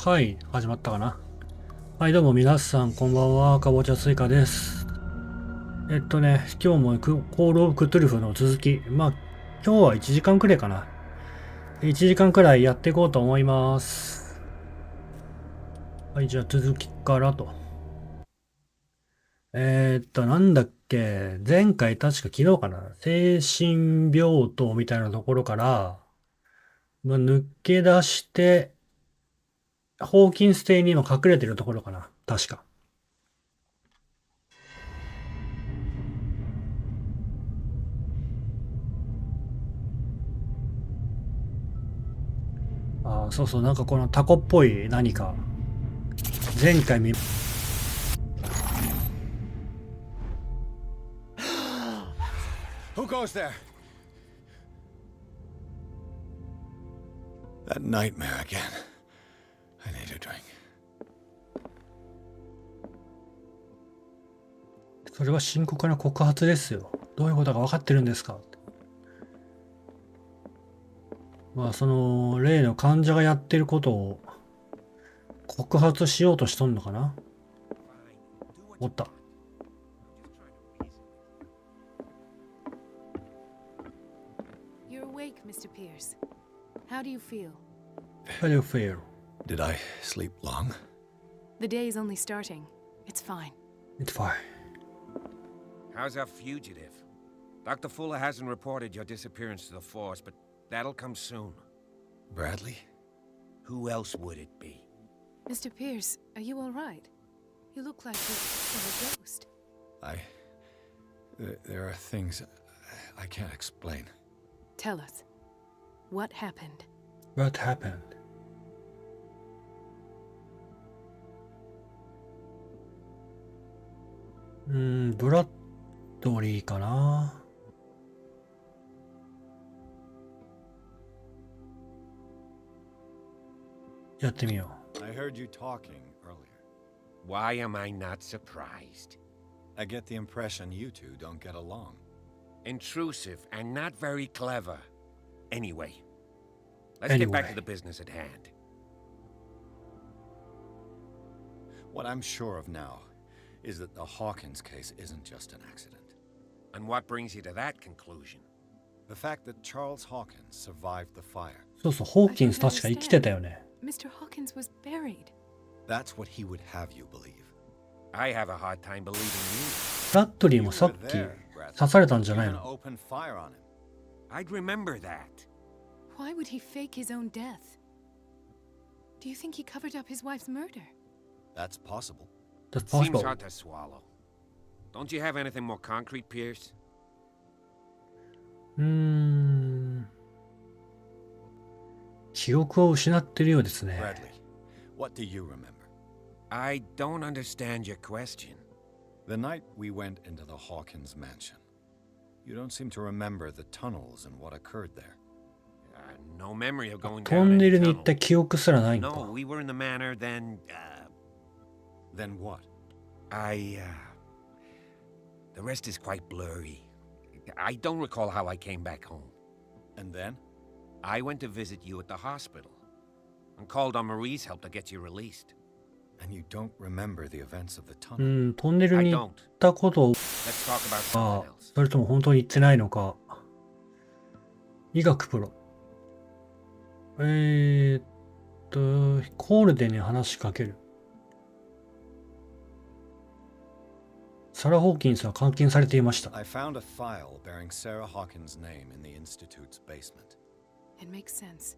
はい、始まったかな。はい、どうも皆さん、こんばんは。かぼちゃスイカです。今日もコールオブクトゥルフの続き。まあ、今日は1時間くらいかな。1時間くらいやっていこうと思います。はい、じゃあ続きからと。なんだっけ。前回確か昨日かな。精神病棟みたいなところから、抜け出して、ホーキンス邸に今隠れてるところかな。確か。ああ、そうそう、なんかこのタコっぽい何か。前回見、Who goes there? That nightmare again. I need a drink. それは深刻な告発ですよ。どういうことか分かってるんですか？まあ、その、例の患者がやってることを告発しようとしとんのかな？おった。You're awake, Mr. Pierce. How do you feel? How do you feel? Did I sleep long? The day's only starting. It's fine. It's fine. How's our fugitive? Dr. Fuller hasn't reported your disappearance to the force, but that'll come soon. Bradley? Who else would it be? Mr. Pierce, are you all right? You look like you're a ghost. There are things I can't explain. Tell us. What happened? What happened? ブラッドリーかな。やってみよう。I heard you talking earlier. Why am I not surprised? I get the impression you two don't get along. Intrusive and not very clever. Anyway, let's get back to the business at hand. What I'm sure of now is that the Hawkins case isn't just an accident. And what brings you to that conclusion? The fact that Charles Hawkins survived the fire. そうそう、ホーキンス確か生きてたよね。Mr. Hawkins was buried. That's what he would have you believe. I have a hard time believing you. ブラッドリーもさっき刺されたんじゃない You're の？ gonna open fire on him. I'd remember that. Why would he fake his own death? Do you think he covered up his wife's murder? That's possible. That's Seems possible. hard to swallow. Don't you have anything more concrete, Pierce? 記憶を失ってるようですね。 Bradley, what do you remember? I don't understand your question. The night we went into the Hawkins mansion. You don't seem to remember the tunnels and what occurred there. No memory of going ト down ンネ any ルに行った tunnel. 記憶すらないの No, か。 we were in the manor, then, Then what? The rest is quite blurry. I don't recall how I came back home. And then? I went to visit you at the hospital and called on Marie's help to get you released. And you don't remember the events of the う tunnel? ん、トンネル I に行 don't. ったことを Let's talk about か something else. それとも本当に言ってないのか。医学プロ。コールデンに話しかける。サラ・ホーキンスは監禁されていました。I found a file bearing Sarah Hawkins' name in the Institute's basement. It makes sense.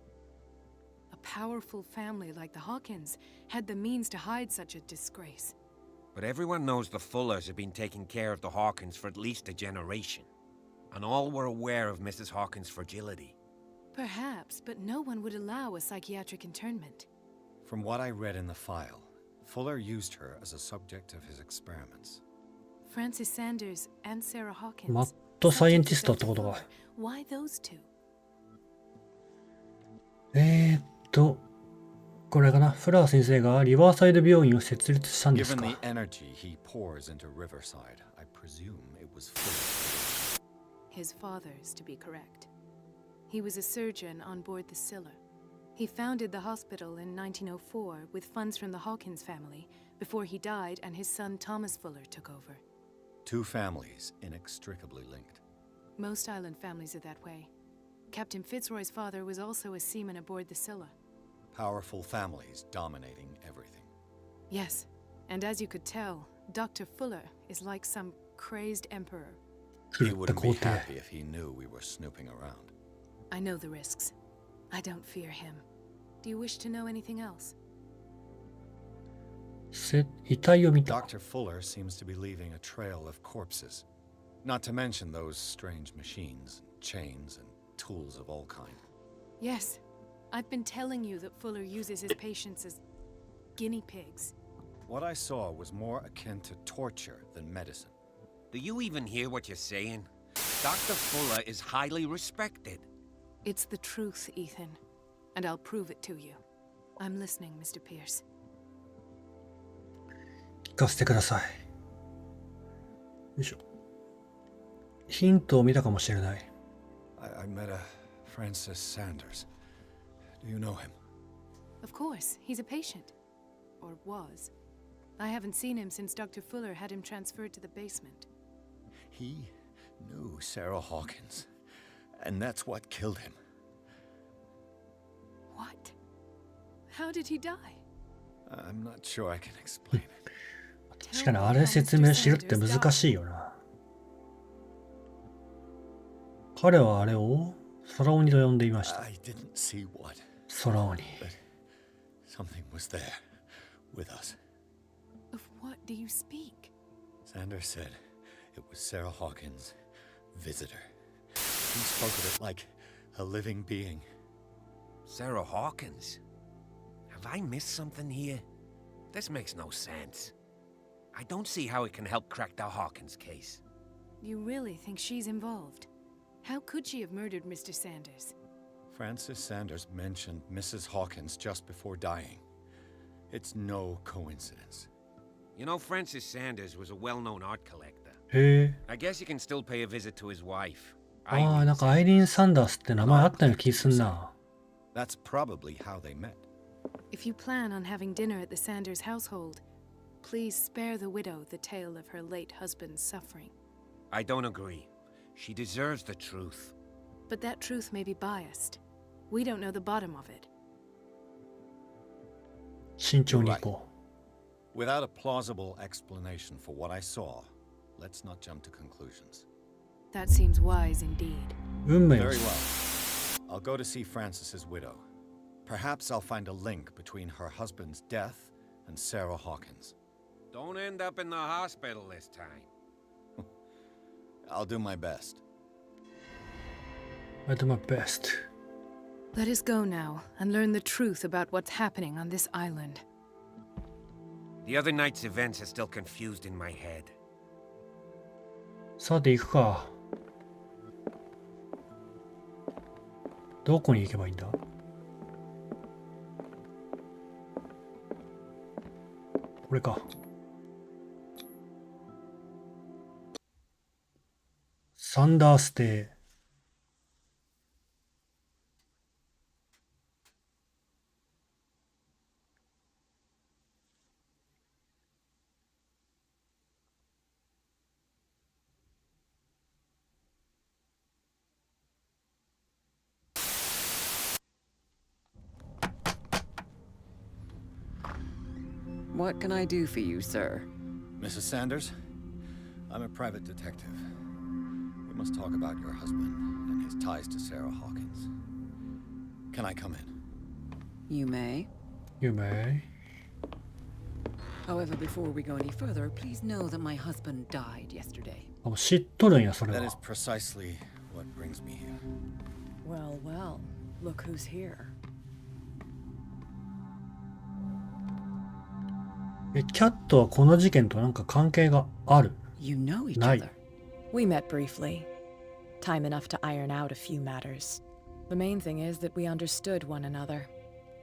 A powerful family like the Hawkins had the means to hide such a disgrace. But everyone knows the Fullers have been taking care of the Hawkins for at least a generation. And all were aware of Mrs. Hawkins' fragility. Perhaps, but no one would allow a psychiatric internment. From what I read in the file, Fuller used her as a subject of his experiments. Francis Sanders and Sarah Hawkins. マッドサイエンティストってことか。 Why those two? これかな。フラー先生がリバーサイド病院を設立したんです Given か。 the energy he pours into Riverside, I presume it was Fuller. His father's, to be correct. He was a surgeon on board the Scylla. He founded the hospital in 1904 with funds from the Hawkins family before he died and his son Thomas Fuller took over. Two families inextricably linked. Most island families are that way. Captain Fitzroy's father was also a seaman aboard the Scylla. Powerful families dominating everything. Yes, and as you could tell, Dr. Fuller is like some crazed emperor. He wouldn't be happy if he knew we were snooping around. I know the risks. I don't fear him. Do you wish to know anything else? 遺体を見た。 Dr. Fuller seems to be leaving a trail of corpses. Not to mention those strange machines, chains, and tools of all kind. Yes, I've been telling you that Fuller uses his patients as guinea pigs. What I saw was more akin to torture than medicine. Do you even hear what you're saying? Dr. Fuller is highly respected. It's the truth, Ethan, and I'll prove it to you. I'm listening, Mr. Pierce. 聞かせてください。よいしょ。ヒントを見たかもしれない。I met a Francis Sanders. Do you know him? Of course, he's a patient. Or was. I haven't seen him since Dr. Fuller had him transferred to the basement. He knew Sarah Hawkins, and that's what killed him. What? How did he die? I'm not sure I can explain it. 確かにあれ説明しるって難しいよな。彼はあれを空鬼と呼んでいました。 I didn't see what, 空鬼。 but something was there with us. Of what do you speak? Sanders said it was Sarah Hawkins' visitor. He spoke of it like a living being. Sarah Hawkins? Have I missed something here? This makes no sense. I don't see how it can help crack the Hawkins case. You really think she's involved? How could she have murdered Mr. Sanders? Francis Sanders mentioned Mrs. Hawkins just before dying. It's no coincidence. You know, Francis Sanders was a well-known art collector. へえ。 I guess you can still pay a visit to his wife. ああ、なんかアイリーン・サンダースって名前あったような気すんな。 That's probably how they met. If you plan on having dinner at the Sanders household, please spare the widow the tale of her late husband's suffering. I don't agree. She deserves the truth. But that truth may be biased. We don't know the bottom of it. 慎重に行こ Without a plausible explanation for what I saw, let's not jump to conclusions. That seems wise indeed. う。運命を Very well. I'll go to see Francis's widow. Perhaps I'll find a link between her husband's death and Sarah Hawkins. Don't end up in the hospital this time. I'll do my best. I do my best. Let us go now and learn the truth about what's happening on this island. The other night's events are still confused in my head. さて行くか。どこに行けばいいんだ？これか。サンダース邸。What can I do for you, sir? Mrs. Sanders, I'm a private detective. We must talk about your husband and his ties to Sarah Hawkins. Can I come in? You may. You may. However, before we go any further, please know that my husband died yesterday. あ、知っとるんや、それ That は。 is precisely what brings me here. Well, well, look who's here. キャットはこの事件となんか関係がある。 You know each Night. other. We met briefly. Time enough to iron out a few matters. The main thing is that we understood one another.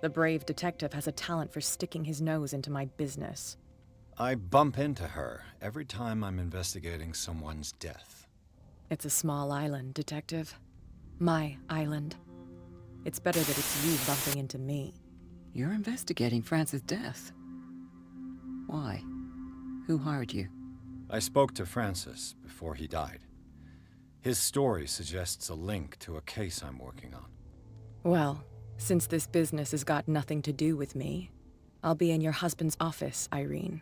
The brave detective has a talent for sticking his nose into my business. I bump into her every time I'm investigating someone's death. It's a small island, detective. My island. It's better that it's you bumping into me. You're investigating Francis' death. Why? Who hired you? I spoke to Francis before he died. His story suggests a link to a case I'm working on. Well, since this business has got nothing to do with me, I'll be in your husband's office, Irene.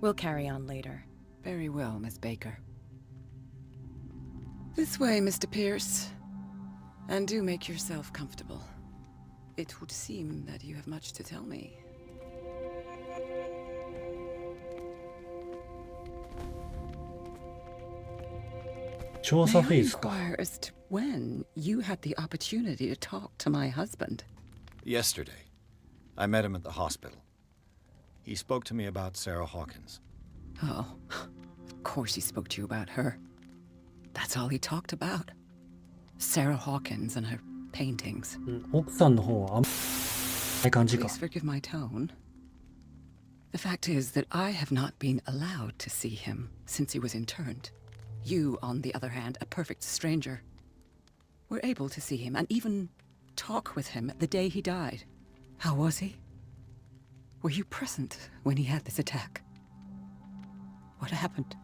We'll carry on later. Very well, Miss Baker. This way, Mr. Pierce. And do make yourself comfortable. It would seem that you have much to tell me.調査 May フェ I ーズか。 inquire as to when you had the opportunity to talk to my husband? Yesterday, I met him at the hospital. He spoke to me about Sarah Hawkins. Oh, of course he spoke to you about her. That's all he talked about. Sarah Hawkins and her paintings. 奥さんの方はあんまない感じか。 Please forgive my tone. The fact is that I have not been allowed to see him since he was interned. You, on the other hand, a perfect stranger, were able to see him and even talk with him the day he died. How was he? Were you present when he had this attack? What happened?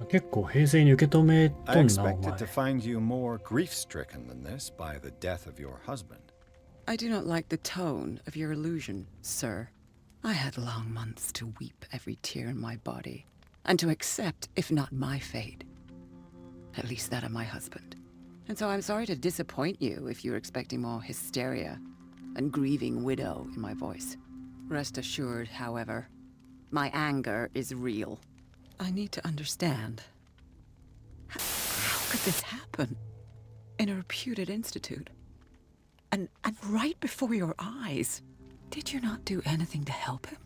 結構平静に受け止め I とんな、お前 expected to find you more grief-stricken than this by the death of your husband. I do not like the tone of your allusion, sir. I had long months to weep every tear in my body, and to accept, if not my fate, at least that of my husband. And so I'm sorry to disappoint you if you're expecting more hysteria and grieving widow in my voice. Rest assured, however, my anger is real. I need to understand. How could this happen? In a reputed institute? And right before your eyes. Did you not do anything to help him?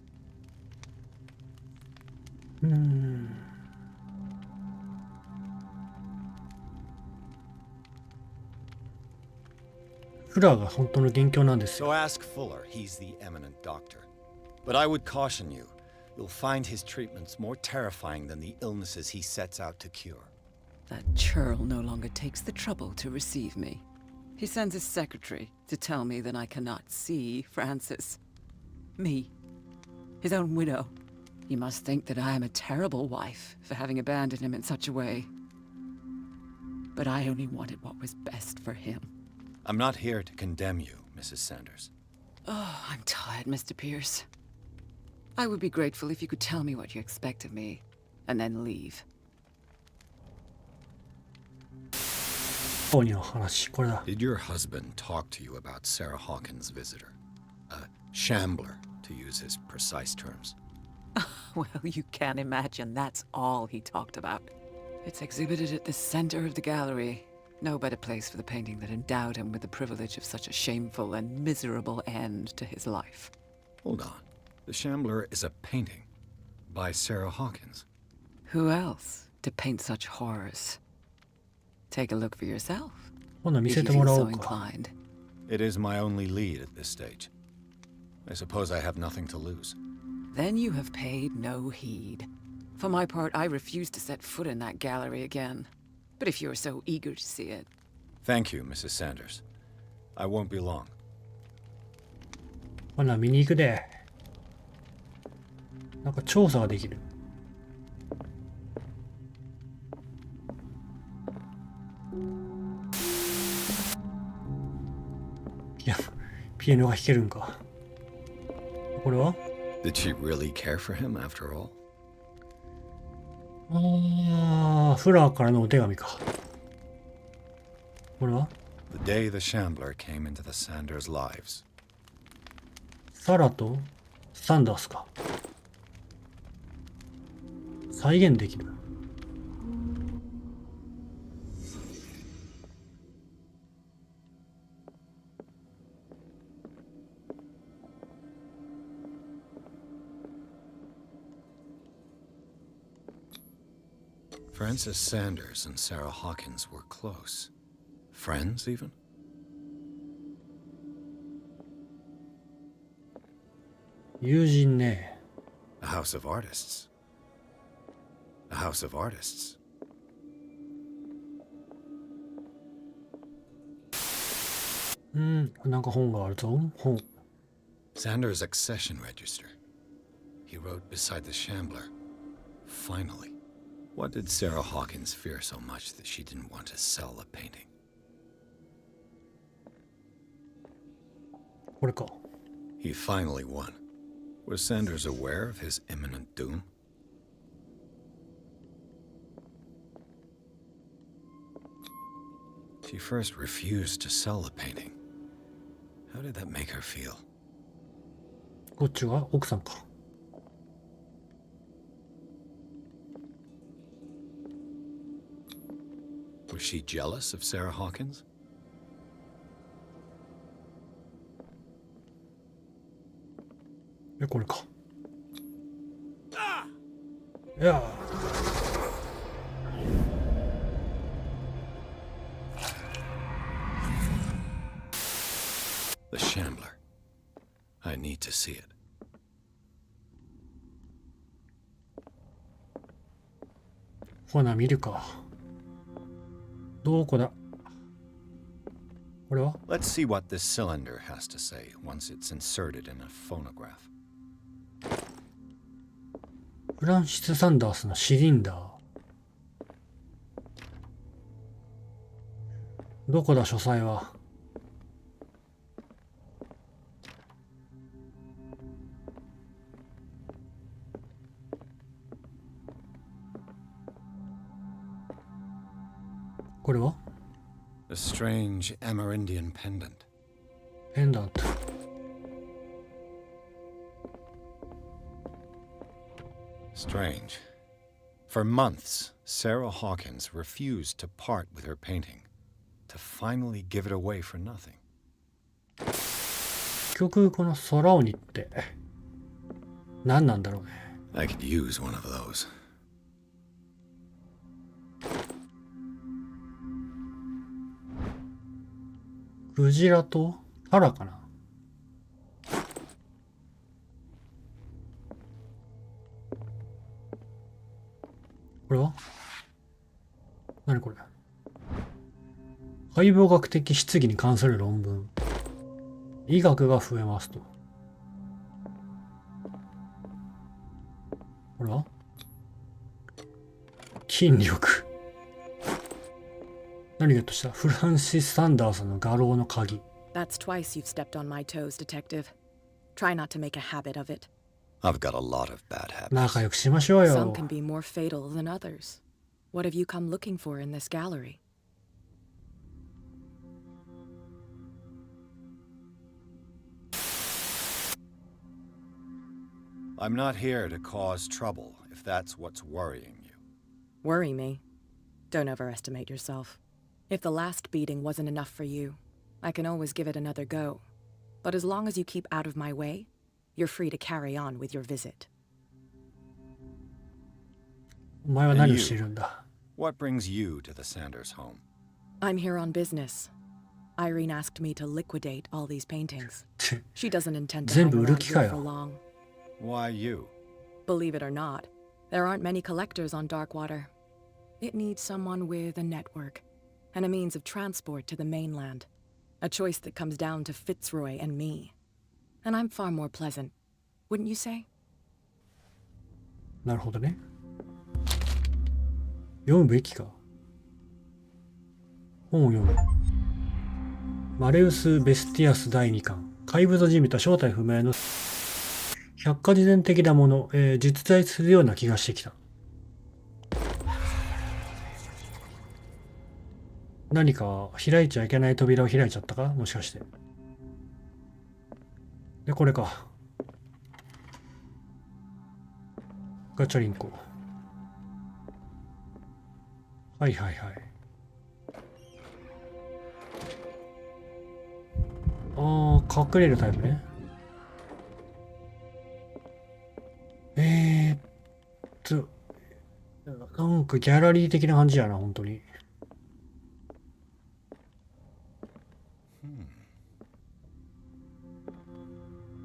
フラが本当の元凶なんですよ。 So ask Fuller, he's the eminent doctor. But I would caution you, you'll find his treatments more terrifying than the illnesses he sets out to cure. That churl no longer takes the trouble to receive me. He sends his secretary to tell me that I cannot see Francis. Me, his own widow. He must think that I am a terrible wife for having abandoned him in such a way. But I only wanted what was best for him. I'm not here to condemn you, Mrs. Sanders. Oh, I'm tired, Mr. Pierce. I would be grateful if you could tell me what you expect of me, and then leave. 当の話、これだ。 Did your husband talk to you about Sarah Hawkins' visitor? A shambler, to use his precise terms. Well, you can't imagine that's all he talked about. It's exhibited at the center of the gallery. No better place for the painting that endowed him with the privilege of such a shameful and miserable end to his life. Hold on. The Shambler is a painting by Sarah Hawkins. Who else to paint such horrors? Take a look for yourself, 今度見 if せ you ても feel らお so うか。 inclined. It is my only lead at this stage. I suppose I have nothing to lose. Then you have paid no heed. For my part, I refuse to set foot in that gallery again. But if you're so eager to see it... Thank you, Mrs. Sanders. I won't be long. ほな見に行くで。なんか調査ができる。いや、ピアノが弾けるんか。これは Did she really care for him after all? ああ、フラーからのお手紙か。これは The day the Shambler came into the Sanders' lives. サラとサンダースか。再現できる。Francis Sanders and Sarah Hawkins were close. Friends, even? 友人ね。 A house of artists. A house of artists. なんか本があるぞ。本。Xander's accession register. He wrote beside the Shambler. Finally. What did Sarah Hawkins fear so much that she didn't want to sell the painting? これか。 He finally won. Was Sanders aware of his imminent doom? She first refused to sell the painting. How did that make her feel? こっちは奥さんか。Was she jealous of Sarah Hawkins? これか。いや。The Shambler. I need to see it. ほな見るか。どこだ。これは Let's see what this cylinder has to say once it's inserted in a phonograph. フランシス・サンダースのシリンダー。どこだ書斎は。これは A strange Amerindian pendant. ペンダント。Strange. For months, Sarah Hawkins refused to part with her painting, to finally give it away for nothing. 結局この空鬼って何なんだろうね。I could use one of those. クジラとタラかな。これは何これ。解剖学的質疑に関する論文。医学が増えますと。これは筋力。何ゲットした？フランシス・サンダースの画廊の鍵。That's twice you've stepped on my toes, Detective. Try not to make a habit of it. I've got a lot of bad habits. 仲良くしましょう Some よ。 can be more fatal than others. What have you come looking for in this gallery? I'm not here to cause trouble, if that's what's worrying you. Worry me? Don't overestimate yourself. If the last beating wasn't enough for you, I can always give it another go. But as long as you keep out of my way, you're free to carry on with your visit. お前は何をしているんだ。 What brings you to the Sanders home? I'm here on business. Irene asked me to liquidate all these paintings. She doesn't intend to 全 hang 部売る around 気 here か for よ。 long. Why you? Believe it or not, there aren't many collectors on Darkwater. It needs someone with a network and a means of transport to the mainland. A choice that comes down to Fitzroy and me. And I'm far more pleasant, wouldn't you say? なるほどね。読むべきか。本を読む。マレウス・ベスティアス第2巻。怪物じみた正体不明の百科事典的なもの、実在するような気がしてきた。何か開いちゃいけない扉を開いちゃったかもしかして。で、これか。ガチャリンコ。はいはいはい。ああ、隠れるタイプね。なんかギャラリー的な感じやな、本当に。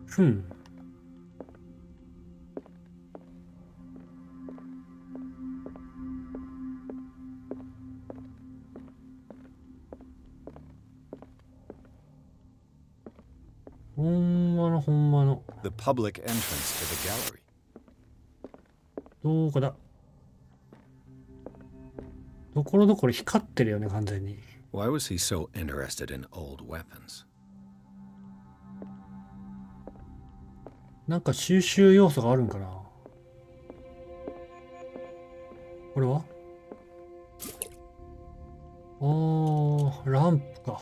ふん。ほんまのほんまの。 The public entrance to the gallery. どこだ。ところどころ光ってるよね、完全に。 Why was he so interested in old weapons? なんか収集要素があるんかな。これはランプか。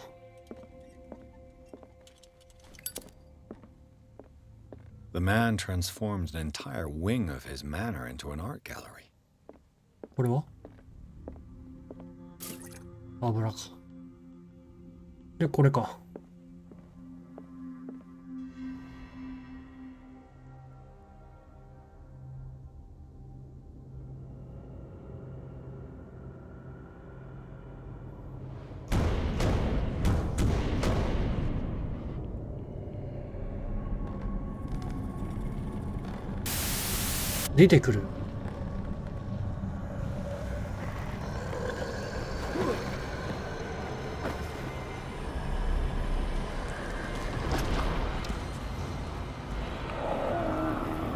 The man transformed an entire wing of his manor into an art gallery. これは油か。で、これか。出てくる。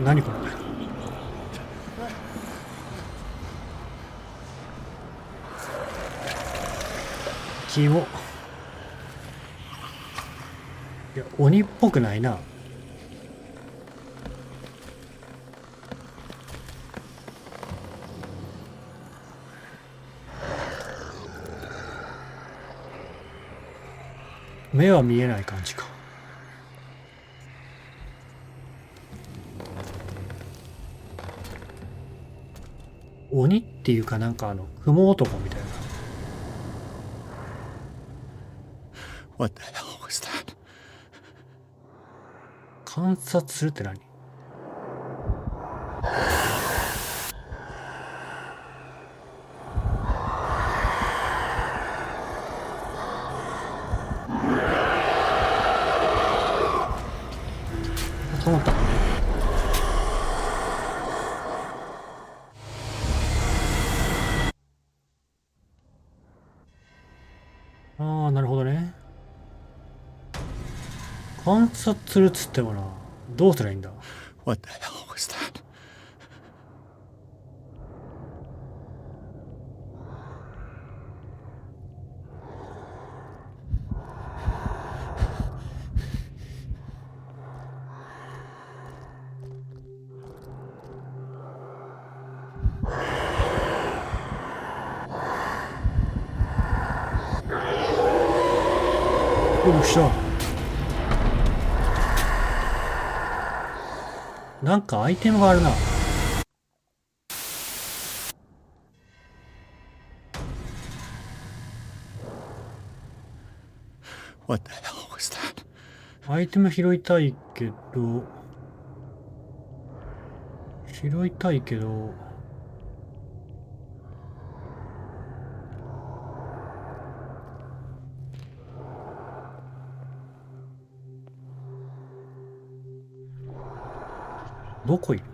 何これ。キモ。いや、鬼っぽくないな。目は見えない感じか。鬼っていうかなんか雲男みたいな。What the hell was that? 観察するって何？止まった。ああ、なるほどね。観察するっつってもな、どうすりゃいいんだ。 What the hell was that? よっしゃ。なんかアイテムがあるな。What the hell was that? アイテム拾いたいけど、どこいる？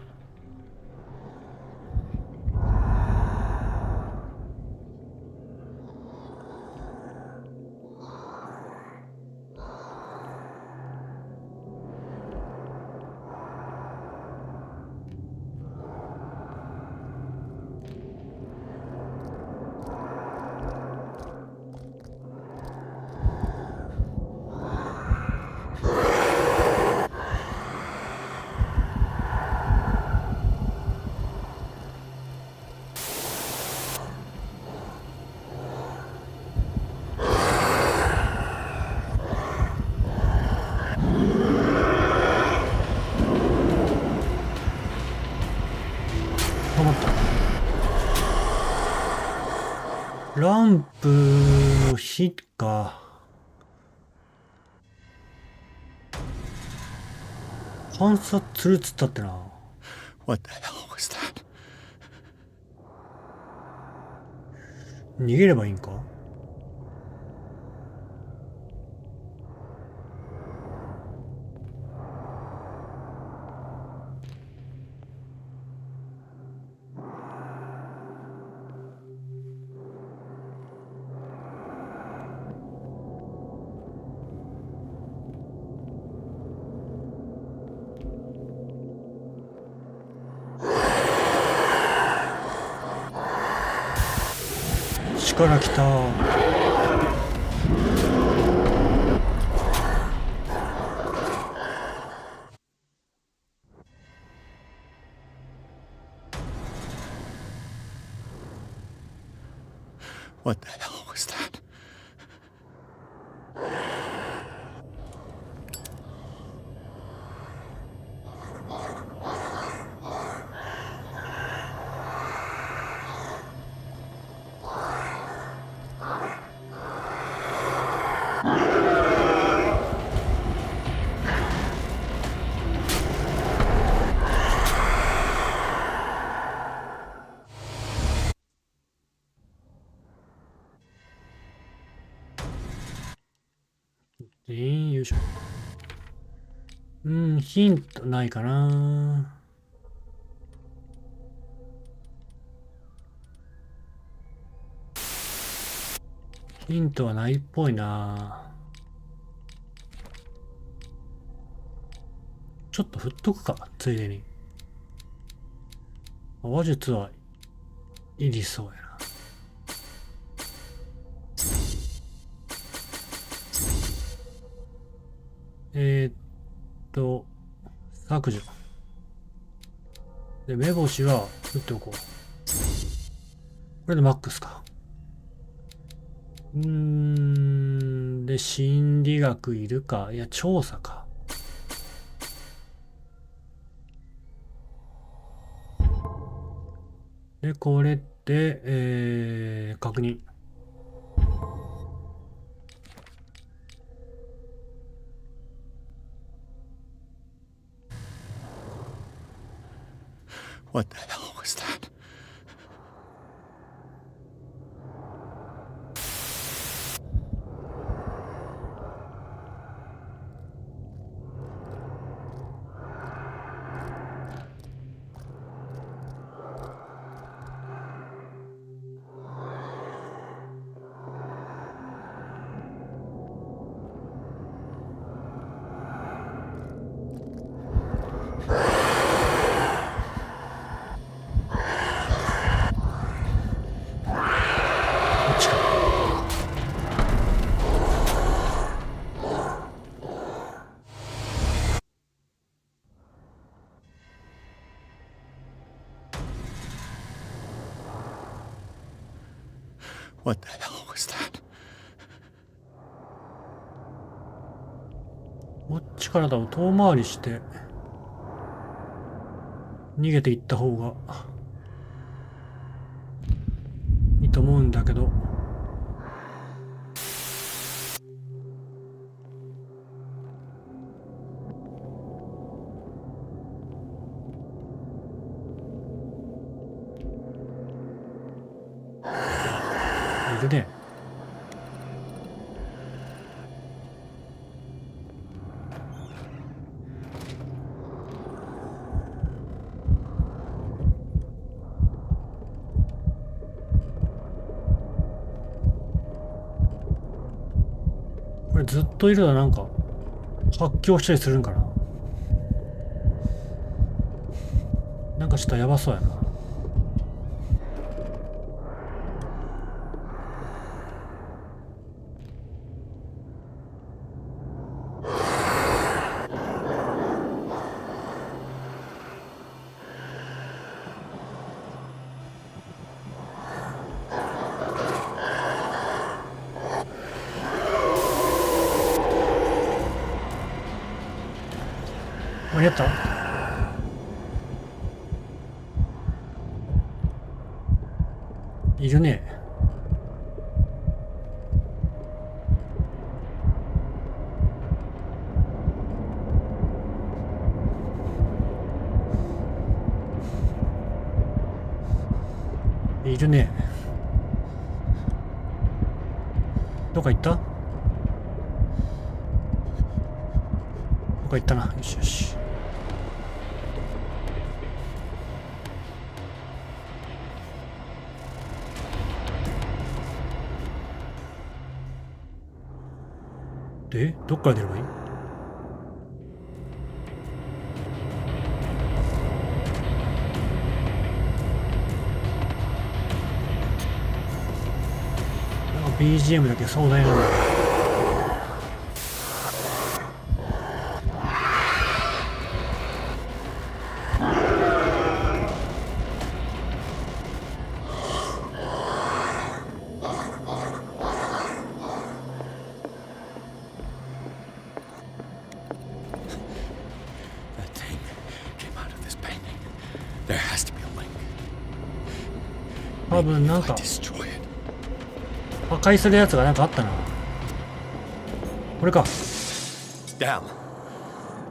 止まった。ランプの火か。観察するっつったってな。 What the hell was that? 逃げればいいんか。から来た。What the hell was that?よいしょ。ヒントないかな。ヒントはないっぽいな。ちょっと振っとくか、ついでに。話術はいりそうやな。削除。で、目星は打っておこう。これでマックスか。で、心理学いるか。いや、調査か。で、これで、確認。What the hell was that? What the hell was that? こっちからだと遠回りして逃げていった方がいいと思うんだけど。いるね。これずっといるのはなんか発狂したりするんかな。なんかちょっとやばそうやな。間に合った？いるね。いるね。どっか行った？どっか行ったな。よしよし。で、どっから出ればいい？ BGM だけ壮大なんだ。That thing came out of this painting. There has to be a link. 多分なん If I か destroy it. 破壊するやつがなんかあったな。これか。 Damn.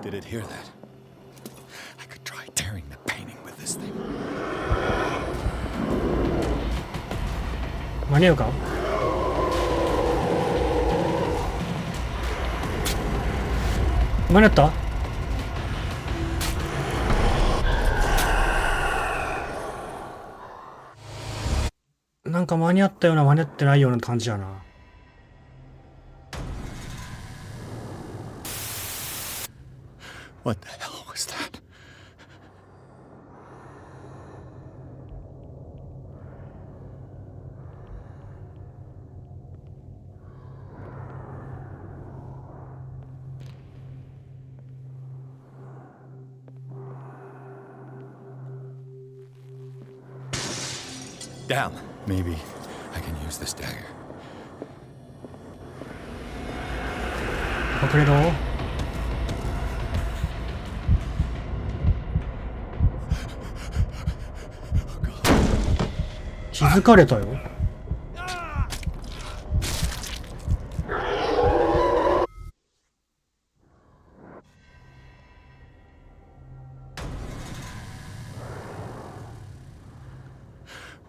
Did it hear that? I could try tearing the painting with this thing. 間に合うか。間に合った。なんか間に合ったような間に合ってないような感じやな。What the hell was that? Damn. Maybe I can use this dagger. 隠れろ。気づかれたよ。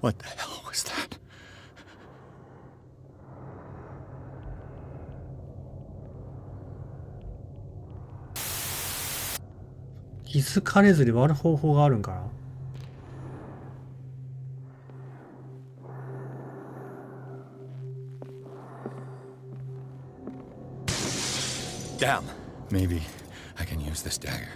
What the hell was that? 気づかれずに割る方法があるんかな。Damn. Maybe I can use this dagger.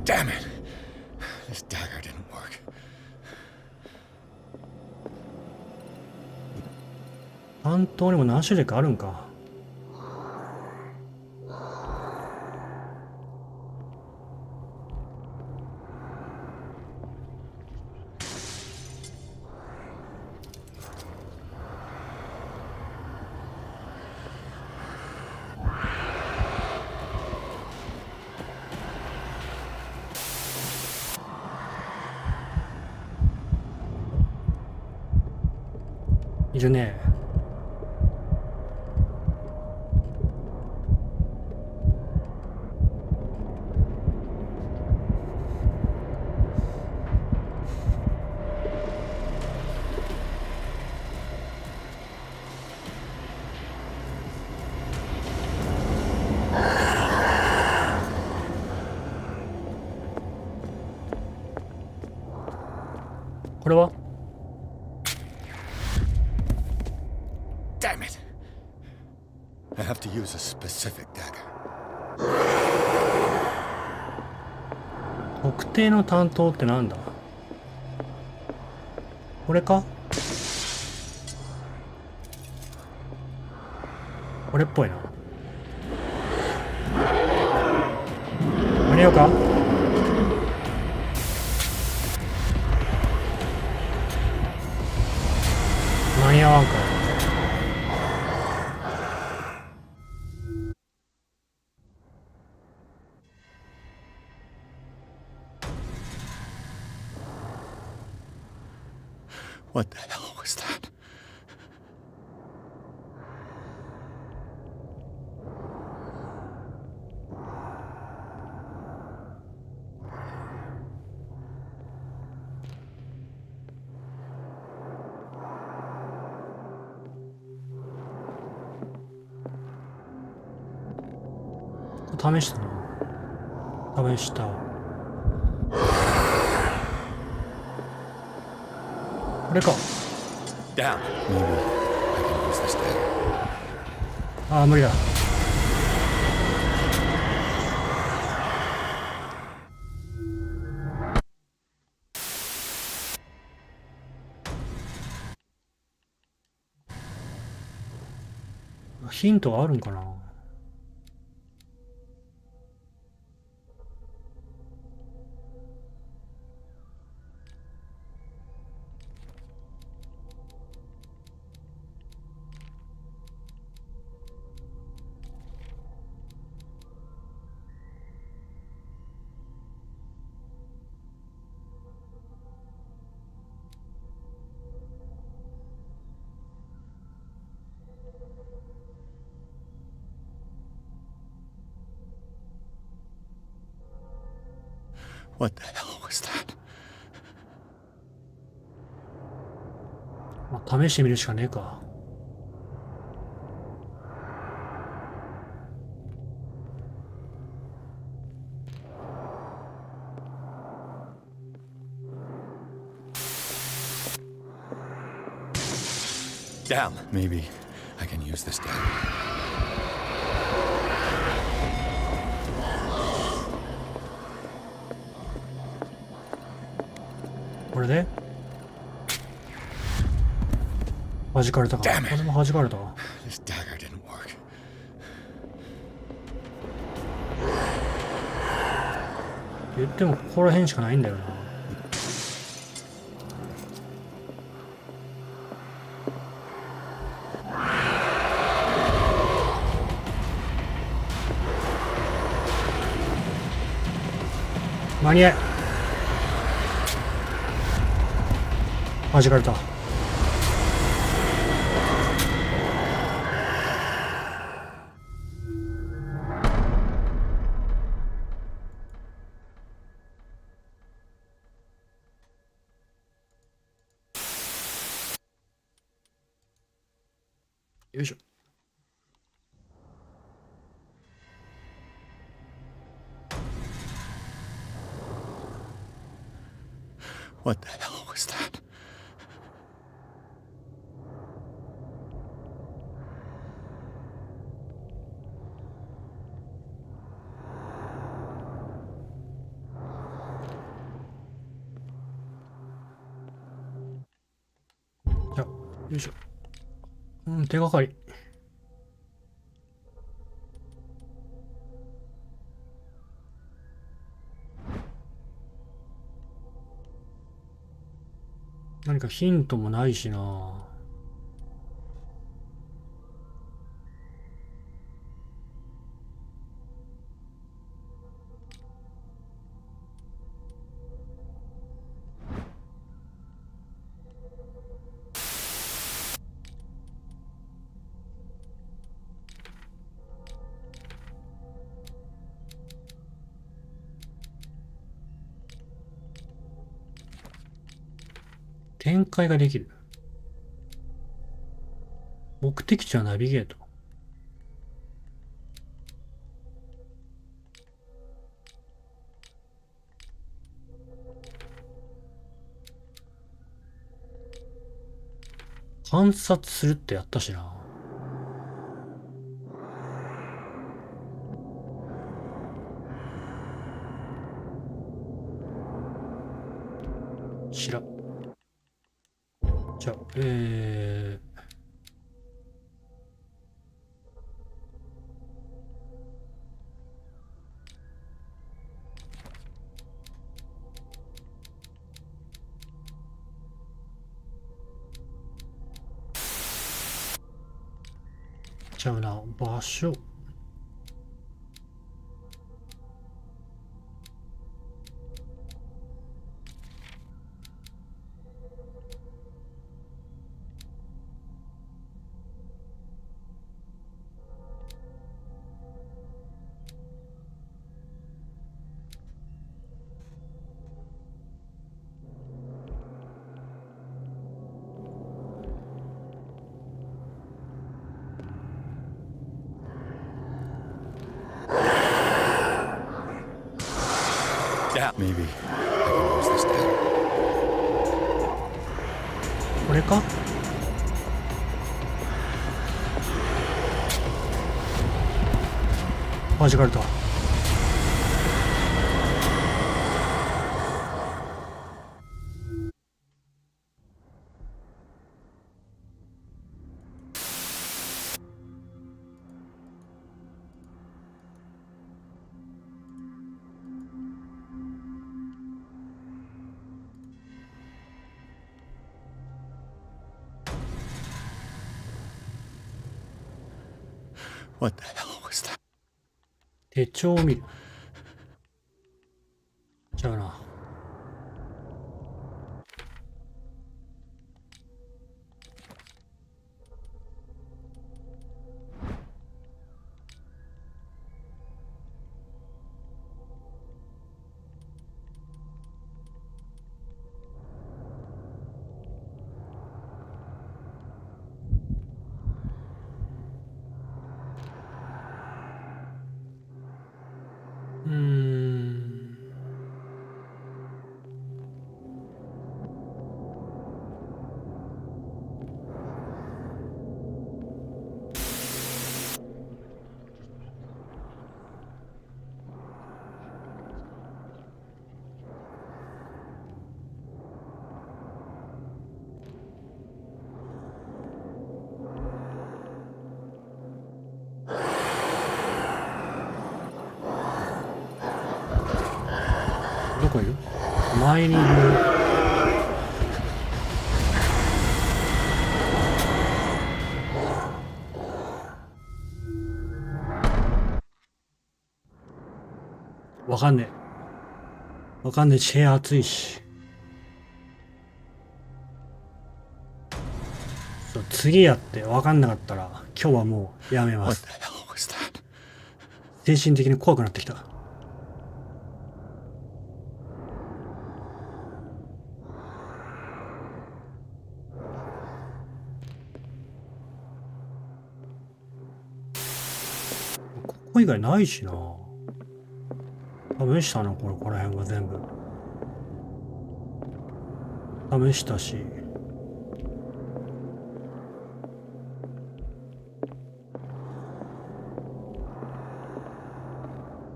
Damn it. This dagger didn't work. 担当にも何種類かあるんか。いるね。これはDamn it. I have to use a specific dagger. 特定の担当ってなんだ。これか。これっぽいな。間に合うか。間に合わんか。What the hell was that?試したな。試した。これか。Damn. Maybe I can use this dagger. ああ、無理だ。ヒントはあるんかな。What the hell was that? まあ、試してみるしかねえか。Damn. Maybe I can use this dagger. これで弾かれたか。こ Damn it. れも弾かれたわ。 This dagger didn't work. 言ってもここら辺しかないんだよな。間に合い。弾かれた。よいしょ。What the hell was that? じゃあ、よいしょ。手がかり。何かヒントもないしな。展開ができる。目的地はナビゲート。観察するってやったしな。知ら。じゃあ、ちゃうな、場所。Yeah. Maybe I can use this dagger. これか。弾かれた。What the hell was that? 手帳を見る。じゃあな。どこいる？前にいる。わかんねえ。わかんねえ。チェア熱いし。そう、次やってわかんなかったら今日はもうやめま What す。 the hell was that? 精神的に怖くなってきた。ここ以外ないしな。試したな、この辺は全部。試したし。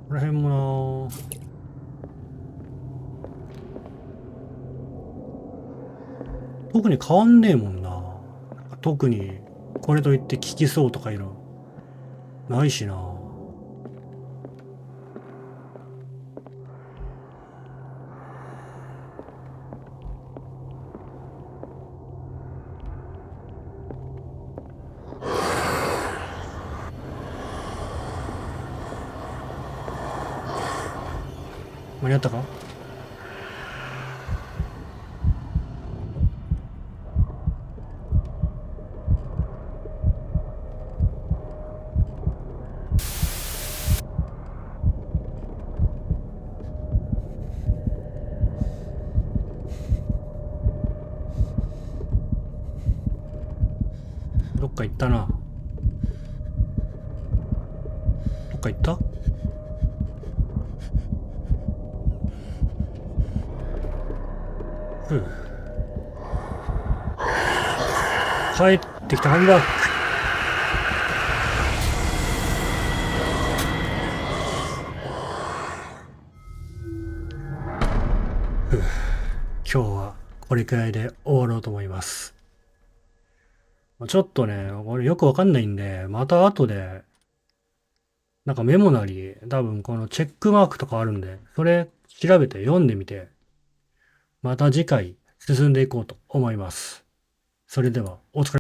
この辺もな。特に変わんねえもんな。特にこれといって効きそうとかいうのないしな。間に合ったか？どっか行ったな。どっか行った？帰ってきたはずだ。今日はこれくらいで終わろうと思います。ちょっとね、これよくわかんないんで、また後で、なんかメモなり、多分このチェックマークとかあるんで、それ調べて読んでみて、また次回進んでいこうと思います。それではお疲れ。